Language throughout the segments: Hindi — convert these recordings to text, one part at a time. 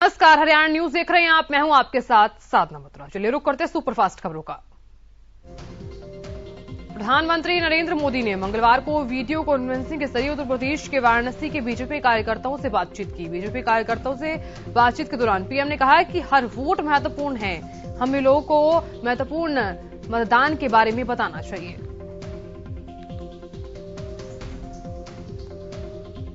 नमस्कार, हरियाणा न्यूज देख रहे हैं आप। मैं हूं आपके साथ साधना मथुरा। चलिए रुक करते सुपरफास्ट खबरों का। प्रधानमंत्री नरेंद्र मोदी ने मंगलवार को वीडियो कॉन्फ्रेंसिंग के जरिए उत्तर प्रदेश के वाराणसी के बीजेपी कार्यकर्ताओं से बातचीत की। बीजेपी कार्यकर्ताओं से बातचीत के दौरान पीएम ने कहा कि हर वोट महत्वपूर्ण है, हमें लोगों को महत्वपूर्ण मतदान के बारे में बताना चाहिए।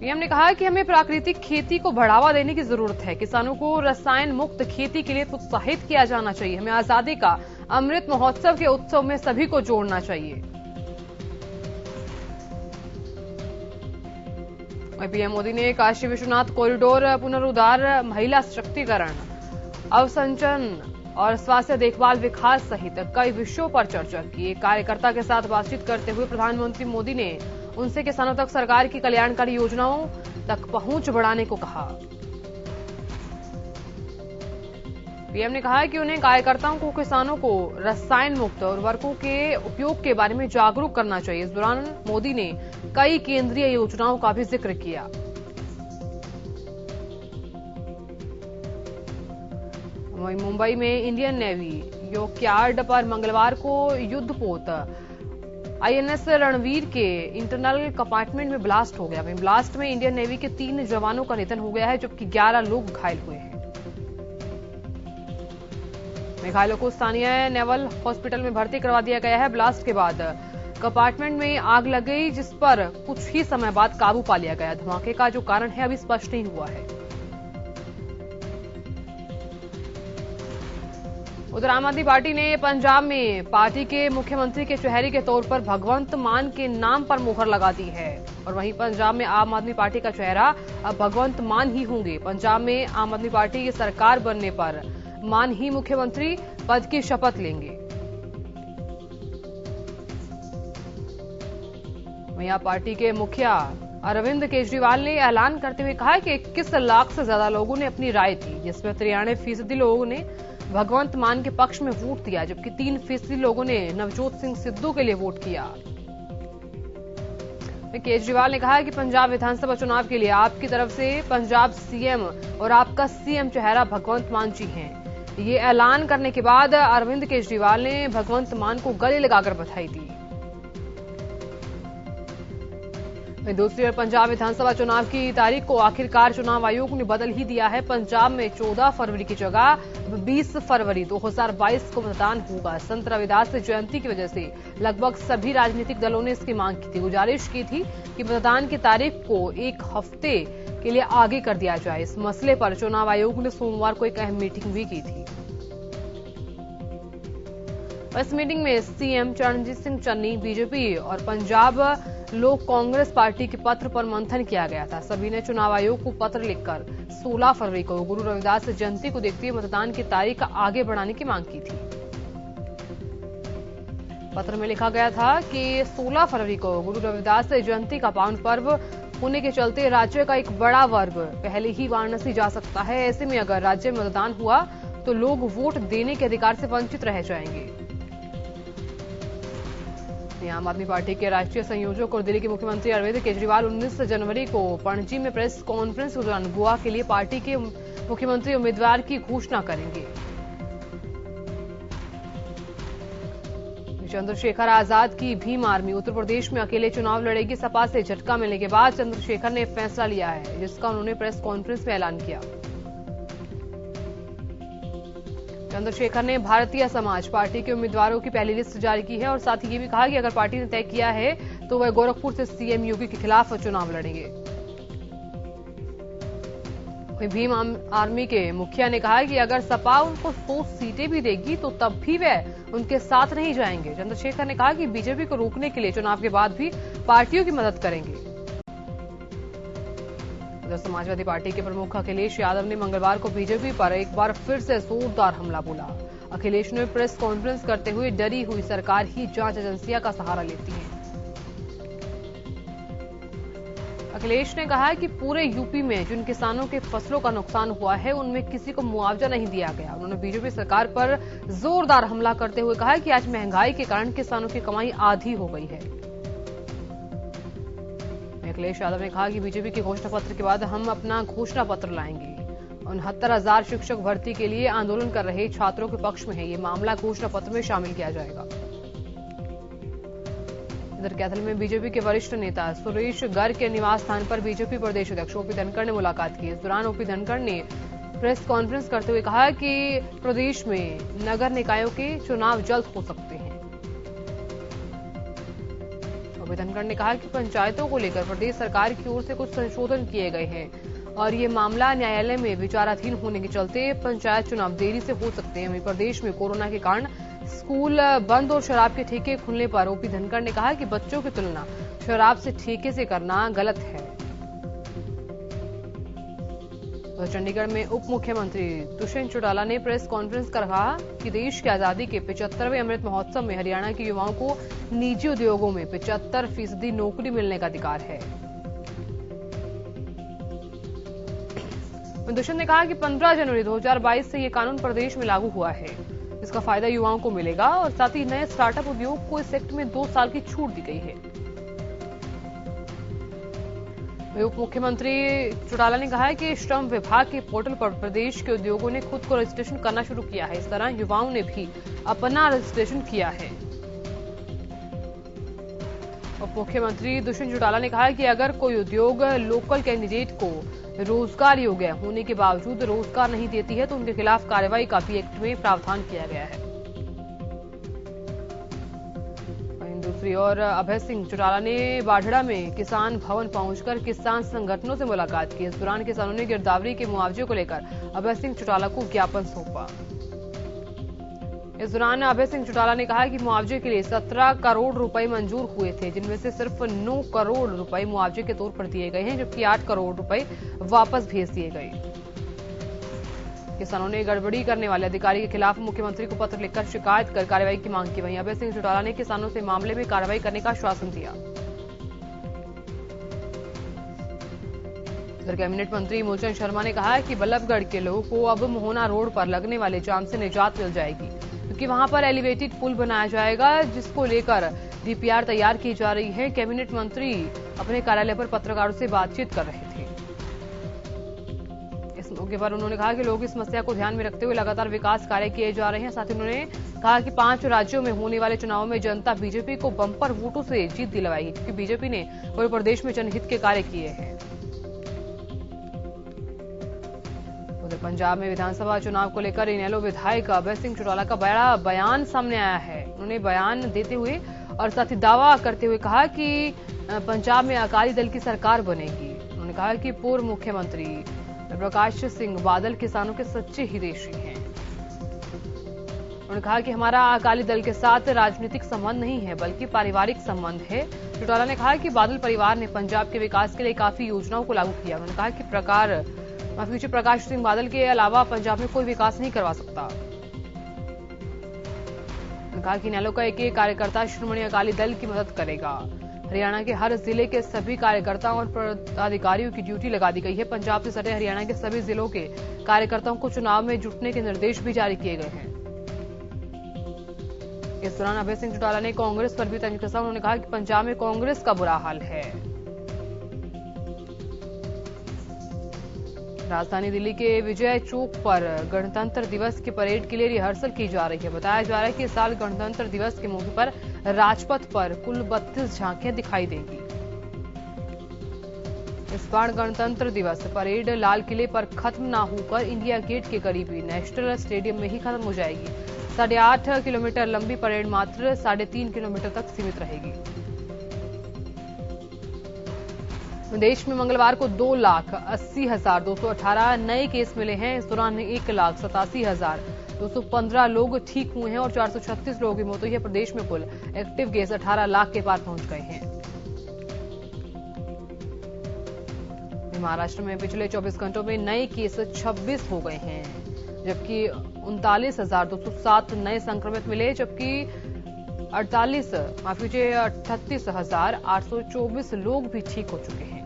पीएम ने कहा कि हमें प्राकृतिक खेती को बढ़ावा देने की जरूरत है, किसानों को रसायन मुक्त खेती के लिए प्रोत्साहित किया जाना चाहिए, हमें आजादी का अमृत महोत्सव के उत्सव में सभी को जोड़ना चाहिए। पीएम मोदी ने काशी विश्वनाथ कॉरिडोर पुनरुद्धार, महिला सशक्तिकरण, अवसंरचन और स्वास्थ्य देखभाल विकास सहित कई विषयों पर चर्चा की। एक कार्यकर्ता के साथ बातचीत करते हुए प्रधानमंत्री मोदी ने उनसे किसानों तक सरकार की कल्याणकारी योजनाओं तक पहुंच बढ़ाने को कहा। पीएम ने कहा कि उन्हें कार्यकर्ताओं को किसानों को रसायन मुक्त उर्वरकों के उपयोग के बारे में जागरूक करना चाहिए। इस दौरान मोदी ने कई केंद्रीय योजनाओं का भी जिक्र किया। मुंबई में इंडियन नेवी डॉकयार्ड पर मंगलवार को युद्धपोत आईएनएस रणवीर के इंटरनल कंपार्टमेंट में ब्लास्ट हो गया। वहीं ब्लास्ट में इंडियन नेवी के 3 जवानों का निधन हो गया है, जबकि 11 लोग घायल हुए हैं। घायलों को स्थानीय नेवल हॉस्पिटल में भर्ती करवा दिया गया है। ब्लास्ट के बाद कंपार्टमेंट में आग लग गई, जिस पर कुछ ही समय बाद काबू पा लिया गया। धमाके का जो कारण है अभी स्पष्ट नहीं हुआ है। उधर आम आदमी पार्टी ने पंजाब में पार्टी के मुख्यमंत्री के चेहरे के तौर पर भगवंत मान के नाम पर मुहर लगा दी है। और वहीं पंजाब में आम आदमी पार्टी का चेहरा अब भगवंत मान ही होंगे। पंजाब में आम आदमी पार्टी की सरकार बनने पर मान ही मुख्यमंत्री पद की शपथ लेंगे। वहीं पार्टी के मुखिया अरविंद केजरीवाल ने ऐलान करते हुए कहा कि 21 लाख से ज्यादा लोगों ने अपनी राय दी, जिसमें 93% लोगों ने भगवंत मान के पक्ष में वोट दिया, जबकि 3% लोगों ने नवजोत सिंह सिद्धू के लिए वोट किया। केजरीवाल ने कहा कि पंजाब विधानसभा चुनाव के लिए आपकी तरफ से पंजाब सीएम और आपका सीएम चेहरा भगवंत मान जी हैं। ये ऐलान करने के बाद अरविंद केजरीवाल ने भगवंत मान को गले लगाकर बधाई दी। दूसरी ओर पंजाब विधानसभा चुनाव की तारीख को आखिरकार चुनाव आयोग ने बदल ही दिया है। पंजाब में 14 फरवरी की जगह 20 फरवरी 2022 को मतदान होगा। संत रविदास जयंती की वजह से लगभग सभी राजनीतिक दलों ने इसकी मांग की थी, गुजारिश की थी कि मतदान की तारीख को 1 हफ्ते के लिए आगे कर दिया जाए। इस मसले पर चुनाव आयोग ने सोमवार को एक अहम मीटिंग भी की थी। इस मीटिंग में सीएम चरणजीत सिंह चन्नी, बीजेपी और पंजाब लोक कांग्रेस पार्टी के पत्र पर मंथन किया गया था। सभी ने चुनाव आयोग को पत्र लिखकर 16 फरवरी को गुरु रविदास जयंती को देखते हुए मतदान की तारीख आगे बढ़ाने की मांग की थी। पत्र में लिखा गया था कि 16 फरवरी को गुरु रविदास जयंती का पावन पर्व होने के चलते राज्य का एक बड़ा वर्ग पहले ही वाराणसी जा सकता है। ऐसे में अगर राज्य में मतदान हुआ तो लोग वोट देने के अधिकार से वंचित रह जाएंगे। आम आदमी पार्टी के राष्ट्रीय संयोजक और दिल्ली के मुख्यमंत्री अरविंद केजरीवाल 19 जनवरी को पणजी में प्रेस कॉन्फ्रेंस के दौरान गोवा के लिए पार्टी के मुख्यमंत्री उम्मीदवार की घोषणा करेंगे। चंद्रशेखर आजाद की भीम आर्मी उत्तर प्रदेश में अकेले चुनाव लड़ेगी। सपा से झटका मिलने के बाद चंद्रशेखर ने फैसला लिया है, जिसका उन्होंने प्रेस कॉन्फ्रेंस में ऐलान किया। चंद्रशेखर ने भारतीय समाज पार्टी के उम्मीदवारों की पहली लिस्ट जारी की है और साथ ही ये भी कहा कि अगर पार्टी ने तय किया है तो वह गोरखपुर से सीएम योगी के खिलाफ चुनाव लड़ेंगे। भीम आर्मी के मुखिया ने कहा कि अगर सपा उनको 100 सीटें भी देगी तो तब भी वह उनके साथ नहीं जाएंगे। चंद्रशेखर ने कहा कि बीजेपी को रोकने के लिए चुनाव के बाद भी पार्टियों की मदद करेंगे। समाजवादी पार्टी के प्रमुख अखिलेश यादव ने मंगलवार को बीजेपी पर एक बार फिर से जोरदार हमला बोला। अखिलेश ने प्रेस कॉन्फ्रेंस करते हुए डरी हुई सरकार ही जांच एजेंसियां का सहारा लेती है। अखिलेश ने कहा कि पूरे यूपी में जिन किसानों के फसलों का नुकसान हुआ है उनमें किसी को मुआवजा नहीं दिया गया। उन्होंने बीजेपी सरकार पर जोरदार हमला करते हुए कहा कि आज महंगाई के कारण किसानों की कमाई आधी हो गई है। अखिलेश यादव ने कहा कि बीजेपी के घोषणा पत्र के बाद हम अपना घोषणा पत्र लाएंगे 69,000 शिक्षक भर्ती के लिए आंदोलन कर रहे छात्रों के पक्ष में है। ये मामला घोषणा पत्र में शामिल किया जाएगा। इधर कैथल में बीजेपी के वरिष्ठ नेता सुरेश गर्ग के निवास स्थान पर बीजेपी प्रदेश अध्यक्ष ओपी धनखड़ ने मुलाकात की। इस दौरान ओपी धनखड़ ने प्रेस कॉन्फ्रेंस करते हुए कहा कि प्रदेश में नगर निकायों के चुनाव जल्द हो सकते हैं। ओपी धनखड़ ने कहा कि पंचायतों को लेकर प्रदेश सरकार की ओर से कुछ संशोधन किए गए हैं और ये मामला न्यायालय में विचाराधीन होने के चलते पंचायत चुनाव देरी से हो सकते हैं। वहीं प्रदेश में कोरोना के कारण स्कूल बंद और शराब के ठेके खुलने पर ओपी धनखड़ ने कहा कि बच्चों की तुलना शराब से ठेके से करना गलत है। तो चंडीगढ़ में उप मुख्यमंत्री दुष्यंत चौटाला ने प्रेस कॉन्फ्रेंस कर कहा कि देश की आजादी के 75वें अमृत महोत्सव में हरियाणा के युवाओं को निजी उद्योगों में 75% नौकरी मिलने का अधिकार है। दुष्यंत ने कहा कि 15 जनवरी 2022 से ये कानून प्रदेश में लागू हुआ है। इसका फायदा युवाओं को मिलेगा और साथ ही नए स्टार्टअप उद्योग को इस सेक्टर में 2 साल की छूट दी गई है। उप मुख्यमंत्री चौटाला ने कहा है कि श्रम विभाग के पोर्टल पर प्रदेश के उद्योगों ने खुद को रजिस्ट्रेशन करना शुरू किया है। इस तरह युवाओं ने भी अपना रजिस्ट्रेशन किया है। उप मुख्यमंत्री दुष्यंत चौटाला ने कहा कि अगर कोई उद्योग लोकल कैंडिडेट को रोजगार योग्य होने के बावजूद रोजगार नहीं देती है तो उनके खिलाफ कार्रवाई का भी एक्ट में प्रावधान किया गया है। दूसरी ओर अभय सिंह चौटाला ने बाढ़ड़ा में किसान भवन पहुंचकर किसान संगठनों से मुलाकात की। इस दौरान किसानों ने गिरदावरी के मुआवजे को लेकर अभय सिंह चौटाला को ज्ञापन सौंपा। इस दौरान अभय सिंह चौटाला ने कहा कि मुआवजे के लिए 17 करोड़ रुपए मंजूर हुए थे, जिनमें से सिर्फ 9 करोड़ रुपए मुआवजे के तौर पर दिए गए हैं, जबकि 8 करोड़ रुपए वापस भेज दिए गए। किसानों ने गड़बड़ी करने वाले अधिकारी के खिलाफ मुख्यमंत्री को पत्र लिखकर शिकायत कर कार्रवाई की मांग की। वहीं अभय सिंह चौटाला ने किसानों से मामले में कार्रवाई करने का आश्वासन दिया। कैबिनेट मंत्री मूलचंद शर्मा ने कहा है कि बल्लभगढ़ के लोगों को अब मोहना रोड पर लगने वाले जाम से निजात मिल जाएगी, क्योंकि वहां पर एलिवेटेड पुल बनाया जाएगा, जिसको लेकर डीपीआर तैयार की जा रही है। कैबिनेट मंत्री अपने कार्यालय पर पत्रकारों से बातचीत कर रहे थे। इस मौके पर उन्होंने कहा कि लोग इस समस्या को ध्यान में रखते हुए लगातार विकास कार्य किए जा रहे हैं। साथ ही उन्होंने कहा कि 5 राज्यों में होने वाले चुनावों में जनता बीजेपी को बंपर वोटों से जीत दिलवाएगी, क्योंकि बीजेपी ने पूरे प्रदेश में जनहित के कार्य किए हैं। उधर पंजाब में विधानसभा चुनाव को लेकर इनेलो विधायक अभय सिंह चौटाला का बड़ा बयान सामने आया है। उन्होंने बयान देते हुए और साथ ही दावा करते हुए कहा कि पंजाब में अकाली दल की सरकार बनेगी। उन्होंने कहा कि पूर्व मुख्यमंत्री प्रकाश सिंह बादल किसानों के सच्चे हितैषी हैं। उन्होंने कहा कि हमारा अकाली दल के साथ राजनीतिक संबंध नहीं है, बल्कि पारिवारिक संबंध है। चौटाला ने कहा कि बादल परिवार ने पंजाब के विकास के लिए काफी योजनाओं को लागू किया। उन्होंने कहा कि प्रकाश सिंह बादल के अलावा पंजाब में कोई विकास नहीं करवा सकता। उन्होंने कहा कि इनेलो का एक कार्यकर्ता श्रोमणी अकाली दल की मदद करेगा। हरियाणा के हर जिले के सभी कार्यकर्ताओं और पदाधिकारियों की ड्यूटी लगा दी गई है। पंजाब से सटे हरियाणा के सभी जिलों के कार्यकर्ताओं को चुनाव में जुटने के निर्देश भी जारी किए गए हैं। इस दौरान अभय सिंह चौटाला ने कांग्रेस पर भी तंज कसा। उन्होंने कहा कि पंजाब में कांग्रेस का बुरा हाल है। राजधानी दिल्ली के विजय चौक पर गणतंत्र दिवस की परेड के लिए रिहर्सल की जा रही है। बताया जा रहा है कि इस साल गणतंत्र दिवस के मौके पर राजपथ पर कुल 32 झांकियां दिखाई देंगी। इस बार गणतंत्र दिवस परेड लाल किले पर खत्म न होकर इंडिया गेट के करीबी नेशनल स्टेडियम में ही खत्म हो जाएगी। 8.5 किलोमीटर लंबी परेड मात्र 3.5 किलोमीटर तक सीमित रहेगी। देश में मंगलवार को 2,80,218 नए केस मिले हैं। इस दौरान 1,87,215 लोग ठीक हुए हैं और 436 लोगों की मौत हुई है। प्रदेश में कुल एक्टिव केस 18 लाख के पार पहुंच गए हैं। महाराष्ट्र में पिछले 24 घंटों में नए केस 26 हो गए हैं, जबकि 39,207 नए संक्रमित मिले, जबकि 38,824 लोग भी ठीक हो चुके हैं।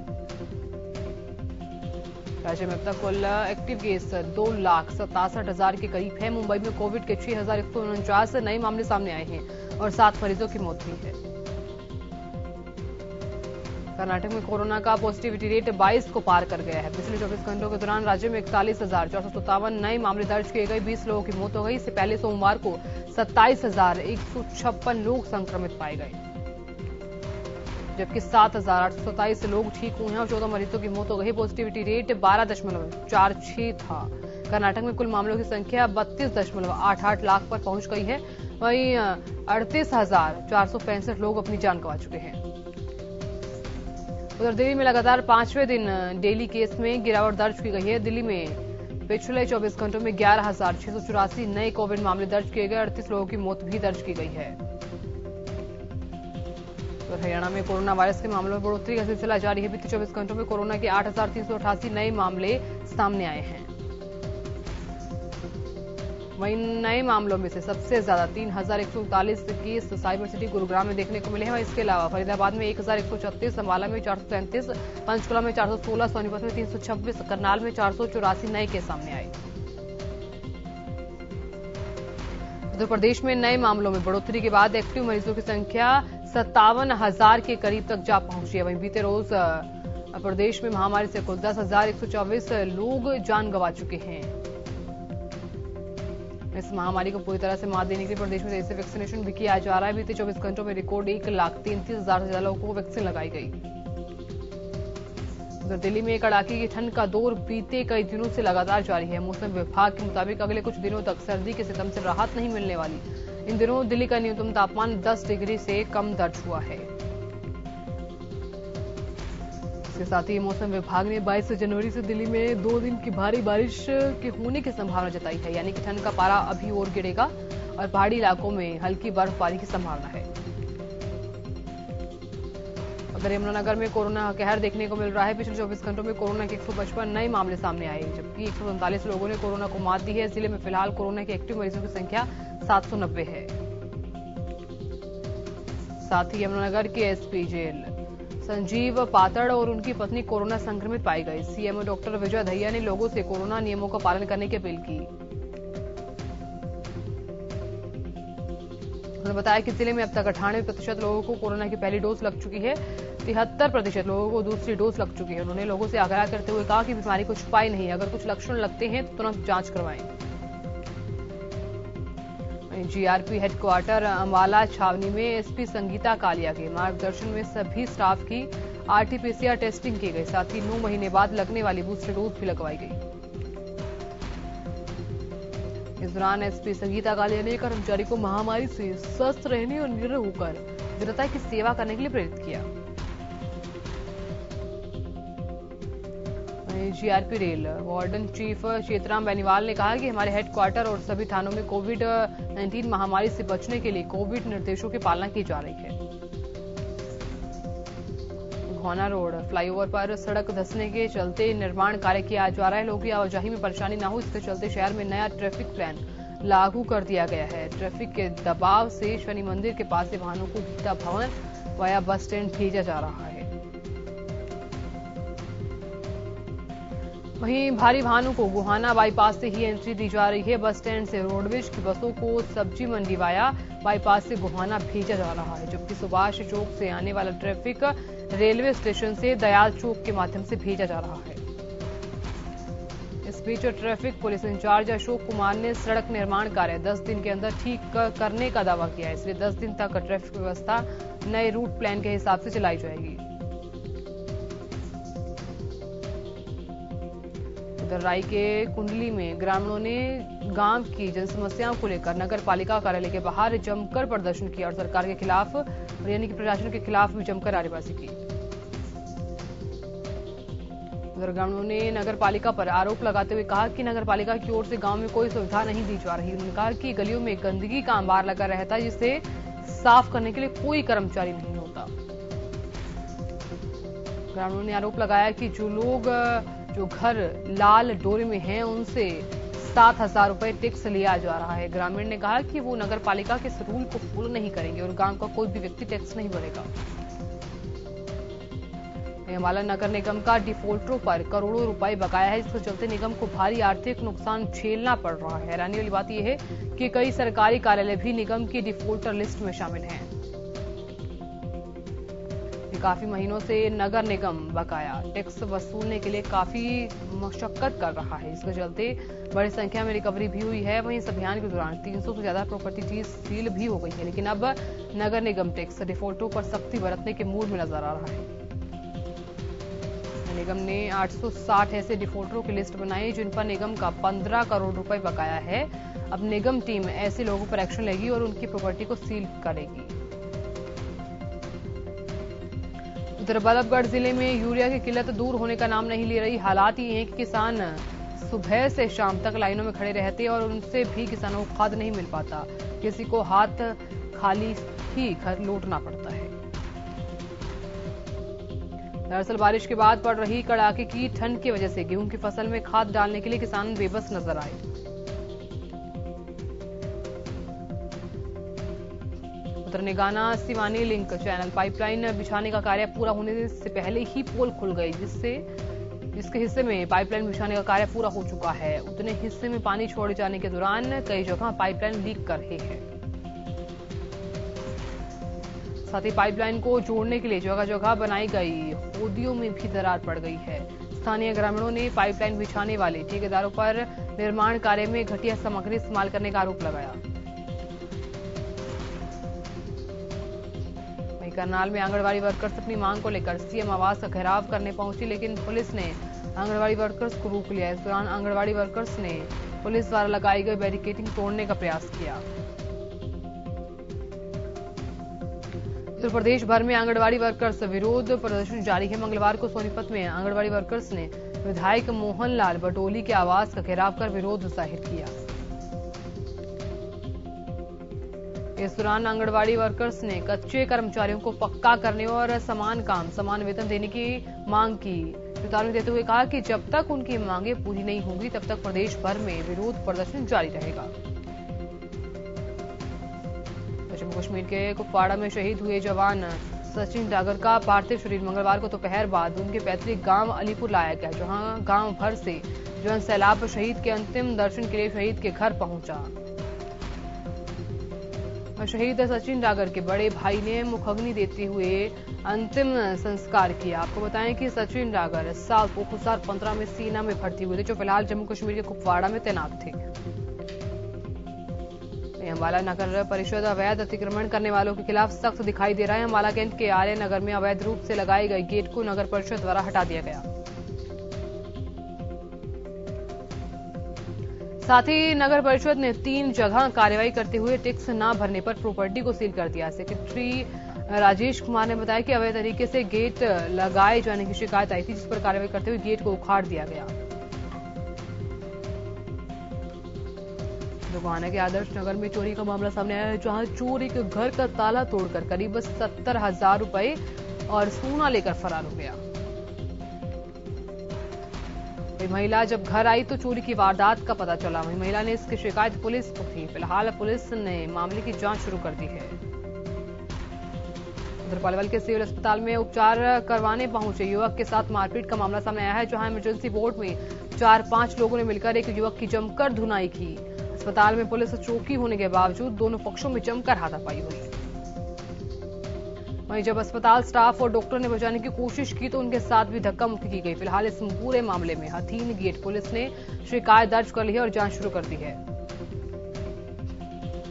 राज्य में अब तक कुल एक्टिव केस 2,67,000 के करीब है। मुंबई में कोविड के 6,149 नए मामले सामने आए हैं और 7 मरीजों की मौत हुई है। कर्नाटक में कोरोना का पॉजिटिविटी रेट 22 को पार कर गया है। पिछले 24 घंटों के दौरान राज्य में 41,457 नए मामले दर्ज किए गए। 20 लोगों की मौत हो गई। इससे पहले सोमवार को 27,156 लोग संक्रमित पाए गए, जबकि 7,827 लोग ठीक हुए हैं और 14 मरीजों की मौत हो गई। पॉजिटिविटी रेट 12.46 था। कर्नाटक में कुल मामलों की संख्या 32.88 लाख पर पहुंच गई है। वहीं 38,465 लोग अपनी जान गंवा चुके हैं। उधर दिल्ली में लगातार 5वें दिन डेली केस में गिरावट दर्ज की गई है। दिल्ली में पिछले 24 घंटों में 11,684 नए कोविड मामले दर्ज किए गए। 38 लोगों की मौत भी दर्ज की गई है। तो हरियाणा में कोरोना वायरस के मामलों में बढ़ोतरी का सिलसिला जारी है। बीते 24 घंटों में कोरोना के 8,388 नए मामले सामने आए हैं। वहीं नए मामलों में से सबसे ज्यादा 3,139 केस साइबर सिटी गुरुग्राम में देखने को मिले हैं। इसके अलावा फरीदाबाद में 1,136, अंबाला में 433, पंचकुला में 416, सोनीपत में 326, करनाल में 484 नए केस सामने आए। उत्तर प्रदेश में नए मामलों में बढ़ोतरी के बाद एक्टिव मरीजों की संख्या 57,000 के करीब तक जा पहुंची है। वहीं बीते रोज प्रदेश में महामारी से कुल 10,124 लोग जान गंवा चुके हैं। इस महामारी को पूरी तरह से मात देने के लिए प्रदेश में तेजी से वैक्सीनेशन भी किया जा रहा है। बीते 24 घंटों में रिकॉर्ड 1,33,000 से ज्यादा लोगों को वैक्सीन लगाई गई। उधर दिल्ली में कड़ाके की ठंड का दौर बीते कई दिनों से लगातार जारी है। मौसम विभाग के मुताबिक अगले कुछ दिनों तक सर्दी के सितम से राहत नहीं मिलने वाली। इन दिनों दिल्ली का न्यूनतम तापमान 10 डिग्री से कम दर्ज हुआ है। इसके साथ ही मौसम विभाग ने 22 जनवरी से दिल्ली में 2 दिन की भारी बारिश के होने की संभावना जताई है। यानी कि ठंड का पारा अभी और गिरेगा और पहाड़ी इलाकों में हल्की बर्फबारी की संभावना है। उधर यमुनानगर में कोरोना का कहर देखने को मिल रहा है। पिछले 24 घंटों में कोरोना के 155 नए मामले सामने आए, जबकि 139 लोगों ने कोरोना को मात दी है। जिले में फिलहाल कोरोना के एक्टिव मरीजों की संख्या 790 है। साथ ही यमुनानगर के एसपी जेल संजीव पातड़ और उनकी पत्नी कोरोना संक्रमित पाई गई। सीएमओ डॉक्टर विजय दहिया ने लोगों से कोरोना नियमों का पालन करने की अपील की। उन्होंने बताया कि जिले में अब तक 98% लोगों को कोरोना की पहली डोज लग चुकी है। 73% लोगों को दूसरी डोज लग चुकी है। उन्होंने लोगों से आग्रह करते हुए कहा कि बीमारी को छुपाए नहीं, अगर कुछ लक्षण लगते हैं तो तुरंत जांच करवाएं। जीआरपी हेडक्वार्टर अंबाला छावनी में एसपी संगीता कालिया के मार्गदर्शन में सभी स्टाफ की आरटीपीसीआर टेस्टिंग की गई। साथ ही 9 महीने बाद लगने वाली बूस्टर डोज भी लगवाई गई। इस दौरान एसपी संगीता कालिया ने कर्मचारी को महामारी से स्वस्थ रहने और निडर होकर जनता की सेवा करने के लिए प्रेरित किया। GRP rail warden chief Chetram Beniwal ने कहा कि हमारे हेडक्वार्टर और सभी थानों में कोविड-19 महामारी से बचने के लिए कोविड निर्देशों की पालना की जा रही है। घोना रोड फ्लाईओवर पर सड़क धंसने के चलते निर्माण कार्य किया जा रहा है। लोगों की आवाजाही में परेशानी न हो, इसके चलते शहर में नया ट्रैफिक प्लान लागू कर दिया गया है। ट्रैफिक के दबाव से शनि मंदिर के पास से वाहनों को गीता भवन वाया बस स्टैंड भेजा जा रहा है। वहीं भारी वाहनों को गोहाना बाईपास से ही एंट्री दी जा रही है। बस स्टैंड से रोडवेज की बसों को सब्जी मंडी वाया बाईपास से गोहाना भेजा जा रहा है, जबकि सुभाष चौक से आने वाला ट्रैफिक रेलवे स्टेशन से दयाल चौक के माध्यम से भेजा जा रहा है। इस बीच traffic police in charge Ashok Kumar ने सड़क निर्माण कार्य 10 दिन के अंदर ठीक करने का दावा किया है। इसलिए 10 दिन तक ट्रैफिक व्यवस्था नए रूट प्लान के हिसाब से चलाई जाएगी। उधर राय के कुंडली में ग्रामीणों ने गांव की जन समस्याओं को लेकर नगर पालिका कार्यालय के बाहर जमकर प्रदर्शन किया और सरकार के खिलाफ यानी कि प्रशासन के खिलाफ भी जमकर नारेबाजी की। उधर ग्रामीणों ने नगर पालिका पर आरोप लगाते हुए कहा कि नगर पालिका की ओर से गांव में कोई सुविधा नहीं दी जा रही। उन्होंने कहा कि गलियों में गंदगी का अंबार लगा रहता है, जिसे साफ करने के लिए कोई कर्मचारी नहीं होता। ग्रामीणों ने आरोप लगाया कि जो घर लाल डोरे में हैं, उनसे 7,000 रुपए टैक्स लिया जा रहा है। ग्रामीण ने कहा कि वो नगर पालिका के इस रूल को फॉलो नहीं करेंगे और गांव का कोई भी व्यक्ति टैक्स नहीं भरेगा। अंबाला नगर निगम का डिफॉल्टरों पर करोड़ों रुपए बकाया है, इसके चलते निगम को भारी आर्थिक नुकसान झेलना पड़ रहा है। हैरानी वाली बात यह है कि कई सरकारी कार्यालय भी निगम की डिफॉल्टर लिस्ट में शामिल हैं। काफी महीनों से नगर निगम बकाया टैक्स वसूलने के लिए काफी मशक्कत कर रहा है। इसके चलते बड़ी संख्या में रिकवरी भी हुई है। वहीं इस अभियान के दौरान 300 से ज्यादा प्रॉपर्टी सील भी हो गई है, लेकिन अब नगर निगम टैक्स डिफॉल्टरों पर सख्ती बरतने के मूड में नजर आ रहा है। निगम ने 860 ऐसे डिफॉल्टरों की लिस्ट बनाई जिन पर निगम का 15 करोड़ रुपए बकाया है। अब निगम टीम ऐसे लोगों पर एक्शन लेगी और उनकी प्रॉपर्टी को सील करेगी। उधर बल्लभगढ़ जिले में यूरिया की किल्लत दूर होने का नाम नहीं ले रही। हालात ये हैं कि किसान सुबह से शाम तक लाइनों में खड़े रहते हैं और उनसे भी किसानों को खाद नहीं मिल पाता। किसी को हाथ खाली ही घर लौटना पड़ता है। दरअसल बारिश के बाद पड़ रही कड़ाके की ठंड की वजह से गेहूं की फसल में खाद डालने के लिए किसान बेबस नजर आए। उधर Nigana Siwani link channel pipeline बिछाने का कार्य पूरा होने से पहले ही पोल खुल गई, जिसके हिस्से में पाइपलाइन बिछाने का कार्य पूरा हो चुका है। उतने हिस्से में पानी छोड़े जाने के दौरान कई जगह पाइपलाइन लीक कर रही है। साथ ही पाइपलाइन को जोड़ने के लिए जगह जगह बनाई गई होदियों में भी दरार पड़ गई है। स्थानीय ग्रामीणों ने पाइपलाइन बिछाने वाले ठेकेदारों पर निर्माण कार्य में घटिया सामग्री इस्तेमाल करने का आरोप लगाया। वहीं करनाल में आंगनबाड़ी वर्कर्स अपनी मांग को लेकर सीएम आवास का घेराव करने पहुंची, लेकिन पुलिस ने आंगनबाड़ी वर्कर्स को रोक लिया। इस दौरान आंगनबाड़ी वर्कर्स ने पुलिस द्वारा लगाई गई बैरिकेडिंग तोड़ने का प्रयास किया। उत्तर प्रदेश भर में आंगनबाड़ी वर्कर्स विरोध प्रदर्शन जारी है। मंगलवार को सोनीपत में आंगनबाड़ी वर्कर्स ने विधायक मोहनलाल बटोली के आवास का घेराव कर विरोध जाहिर किया। इस दौरान आंगनबाड़ी वर्कर्स ने कच्चे कर्मचारियों को पक्का करने और समान काम समान वेतन देने की मांग की। चेतावनी देते हुए कहा कि जब तक उनकी मांगे पूरी नहीं होंगी तब तक प्रदेश भर में विरोध प्रदर्शन जारी रहेगा। जम्मू कश्मीर के कुपवाड़ा में शहीद हुए जवान सचिन डागर का पार्थिव शरीर मंगलवार को दोपहर बाद उनके पैतृक गांव अलीपुर लाया गया, जहां गांव भर से जन सैलाब शहीद के अंतिम दर्शन के लिए शहीद के घर पहुंचा। शहीद सचिन डागर के बड़े भाई ने मुखाग्नि देते हुए अंतिम संस्कार किया। आपको बताएं कि सचिन डागर साल 2015 में सेना में भर्ती हुए थे, जो फिलहाल जम्मू कश्मीर के कुपवाड़ा में तैनात थे। अंबाला नगर परिषद अवैध अतिक्रमण करने वालों के खिलाफ सख्त दिखाई दे रहा है। अंबाला कैंट के आर्य नगर में अवैध रूप से लगाए गए गेट को नगर परिषद द्वारा हटा दिया गया। साथ ही नगर परिषद ने 3 जगह कार्रवाई करते हुए टैक्स न भरने पर प्रॉपर्टी को सील कर दिया। सेक्रेटरी राजेश कुमार ने बताया कि अवैध तरीके से गेट लगाए जाने की शिकायत आई थी, जिस पर कार्रवाई करते हुए गेट को उखाड़ दिया गया। गोहाना के आदर्श नगर में चोरी का मामला सामने आया है, जहां चोर एक घर का ताला तोड़कर करीब 70,000 रुपए और सोना लेकर फरार हो गया। महिला जब घर आई तो चोरी की वारदात का पता चला। वहीं महिला ने इसकी शिकायत पुलिस को थी। फिलहाल पुलिस ने मामले की जांच शुरू कर दी है। उधर पलवल के सिविल अस्पताल में उपचार करवाने पहुंचे युवक के साथ मारपीट का मामला सामने आया है, जहां इमरजेंसी वार्ड में 4-5 लोगों ने मिलकर एक युवक की जमकर धुनाई की। अस्पताल में पुलिस चौकी होने के बावजूद दोनों पक्षों में जमकर हाथापाई हुई। वहीं जब अस्पताल स्टाफ और डॉक्टर ने बचाने की कोशिश की तो उनके साथ भी धक्का मुक्की की गई। फिलहाल इस पूरे मामले में हथीन गेट पुलिस ने शिकायत दर्ज कर ली है और जांच शुरू कर दी है।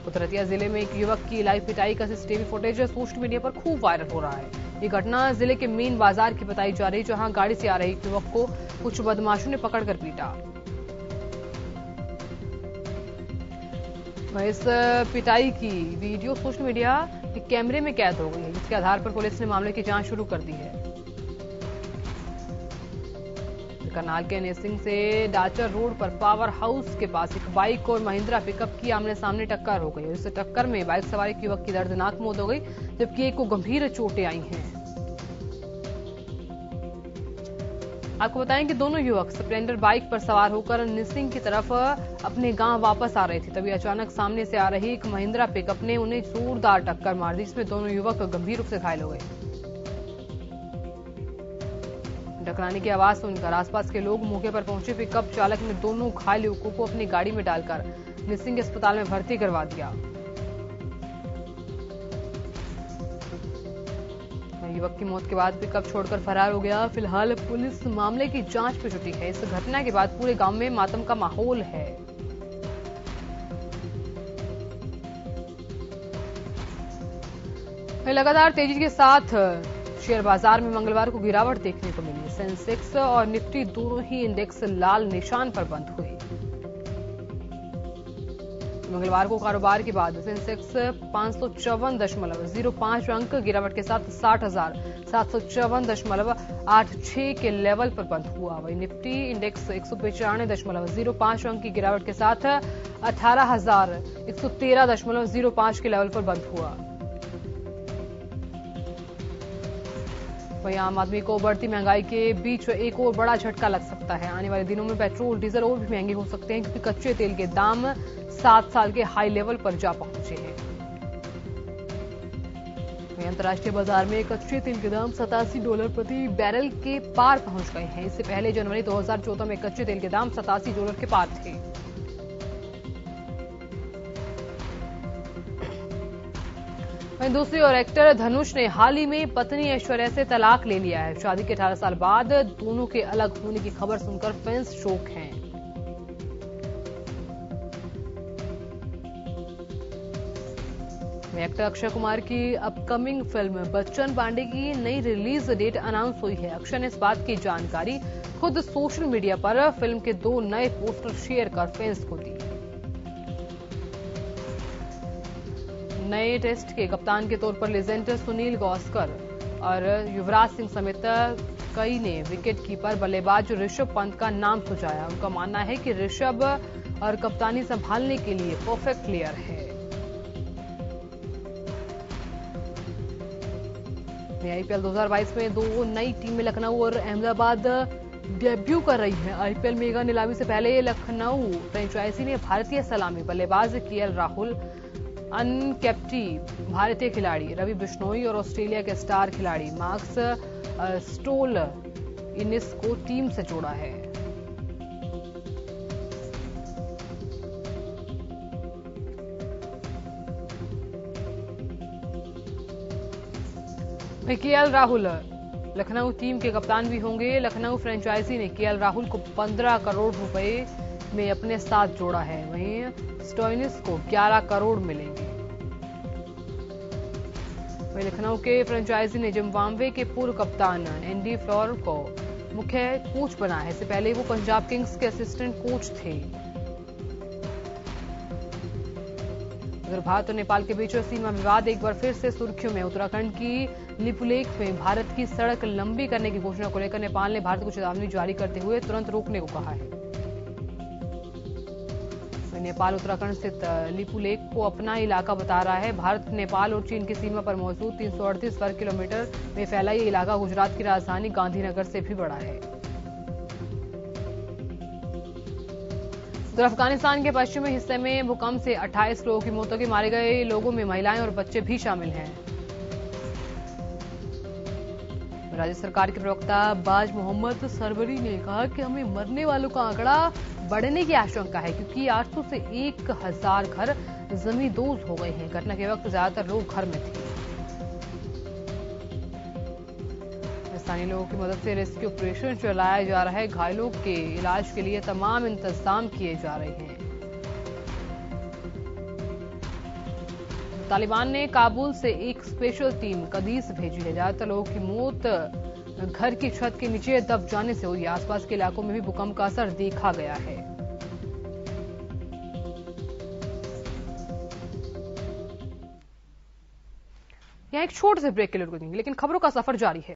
उतरतिया जिले में एक युवक की लाइव पिटाई का सीसीटीवी फुटेज सोशल मीडिया पर खूब वायरल हो रहा है। ये घटना जिले के मेन बाजार की बताई जा रही, जहां गाड़ी से आ रहे एक युवक को कुछ बदमाशों ने पकड़कर पीटा। इस पिटाई की वीडियो सोशल मीडिया के कैमरे में कैद हो गई है, जिसके आधार पर पुलिस ने मामले की जांच शुरू कर दी है। करनाल के नेसिंग से डाचर रोड पर पावर हाउस के पास एक बाइक और महिंद्रा पिकअप की आमने सामने टक्कर हो गई। इस टक्कर में बाइक सवार एक युवक की दर्दनाक मौत हो गई, जबकि एक को गंभीर चोटें आई हैं। आपको बताएं कि दोनों युवक स्प्लेंडर बाइक पर सवार होकर निसिंग की तरफ अपने गांव वापस आ रहे थे। तभी अचानक सामने से आ रही एक महिंद्रा पिकअप ने उन्हें जोरदार टक्कर मार दी, जिसमें दोनों युवक गंभीर रूप से घायल हो गए। टकराने की आवाज सुनकर आसपास के लोग मौके पर पहुंचे। पिकअप चालक ने दोनों घायल युवकों को अपनी गाड़ी में डालकर निसिंग अस्पताल में भर्ती करवा दिया। युवक की मौत के बाद पिकअप छोड़कर फरार हो गया। फिलहाल पुलिस मामले की जांच में जुटी है। इस घटना के बाद पूरे गांव में मातम का माहौल है। लगातार तेजी के साथ शेयर बाजार में मंगलवार को गिरावट देखने को मिली। सेंसेक्स और निफ्टी दोनों ही इंडेक्स लाल निशान पर बंद हुए। मंगलवार को कारोबार के बाद सेंसेक्स 554.05 अंक गिरावट के साथ 60,754.86 के लेवल पर बंद हुआ। वहीं निफ्टी इंडेक्स 195.05 अंक की गिरावट के साथ 18,113.05 के लेवल पर बंद हुआ। वहीं आम आदमी को बढ़ती महंगाई के बीच एक और बड़ा झटका लग सकता है। आने वाले दिनों में पेट्रोल डीजल और भी महंगे हो सकते हैं, क्योंकि कच्चे तेल के दाम 7 साल के हाई लेवल पर जा पहुंचे हैं। वहीं अंतर्राष्ट्रीय बाजार में कच्चे तेल के दाम $87 प्रति बैरल के पार पहुंच गए हैं। इससे पहले जनवरी 2014 में कच्चे तेल के दाम $87 के पार थे। वहीं दूसरी ओर एक्टर धनुष ने हाल ही में पत्नी ऐश्वर्या से तलाक ले लिया है। शादी के 18 साल बाद दोनों के अलग होने की खबर सुनकर फैंस शॉक हैं। एक्टर अक्षय कुमार की अपकमिंग फिल्म बच्चन पांडे की नई रिलीज डेट अनाउंस हुई है। अक्षय ने इस बात की जानकारी खुद सोशल मीडिया पर फिल्म के 2 नए पोस्टर शेयर कर फैंस को दी। नए टेस्ट के कप्तान के तौर पर लेजेंड सुनील गावस्कर और युवराज सिंह समेत कई ने विकेट कीपर बल्लेबाज ऋषभ पंत का नाम सुझाया। उनका मानना है कि ऋषभ और कप्तानी संभालने के लिए परफेक्ट प्लेयर है। आईपीएल 2022 में 2 नई टीमें लखनऊ और अहमदाबाद डेब्यू कर रही हैं। आईपीएल मेगा नीलामी से पहले लखनऊ फ्रेंचाइजी ने भारतीय सलामी बल्लेबाज केएल राहुल, अनकेप्टी भारतीय खिलाड़ी रवि बिश्नोई और ऑस्ट्रेलिया के स्टार खिलाड़ी मार्कस स्टोइनिस को टीम से जोड़ा है। केएल राहुल लखनऊ टीम के कप्तान भी होंगे। लखनऊ फ्रेंचाइजी ने केएल राहुल को 15 करोड़ रुपए में अपने साथ जोड़ा है। वहीं स्टोइनिस को 11 करोड़ मिलेंगे। वहीं लखनऊ के फ्रेंचाइजी ने जिम्बाब्वे के पूर्व कप्तान एंडी फ्लोर को मुख्य कोच बनाया है। इससे पहले वो पंजाब किंग्स के असिस्टेंट कोच थे। उधर भारत और नेपाल के बीच सीमा विवाद एक बार फिर से सुर्खियों में। उत्तराखंड की लिपुलेख में भारत की सड़क लंबी करने की घोषणा को लेकर नेपाल ने भारत को चेतावनी जारी करते हुए तुरंत रोकने को कहा है। नेपाल उत्तराखंड स्थित लिपुलेख को अपना इलाका बता रहा है। भारत, नेपाल और चीन की सीमा पर मौजूद 338 वर्ग किलोमीटर में फैला ये इलाका गुजरात की राजधानी गांधीनगर से भी बड़ा है। उधर अफगानिस्तान के पश्चिमी हिस्से में भूकंप से 28 लोगों की मौत की। मारे गए लोगों में महिलाएं और बच्चे भी शामिल हैं। राज्य सरकार के प्रवक्ता बाज मोहम्मद सरवरी ने कहा कि हमें मरने वालों का आंकड़ा बढ़ने की आशंका है, क्योंकि 800 से 1000 घर जमींदोज हो गए हैं। घटना के वक्त ज्यादातर लोग घर में थे। स्थानीय लोगों की मदद से रेस्क्यू ऑपरेशन चलाया जा रहा है। घायलों के इलाज के लिए तमाम इंतजाम किए जा रहे हैं। तालिबान ने काबुल से एक स्पेशल टीम कदीस भेजी है। ज्यादातर लोगों की मौत घर की छत के नीचे दब जाने से हुई है। आसपास के इलाकों में भी भूकंप का असर देखा गया है। यहाँ एक छोटे से ब्रेक के लिए रुकेंगे, लेकिन खबरों का सफर जारी है।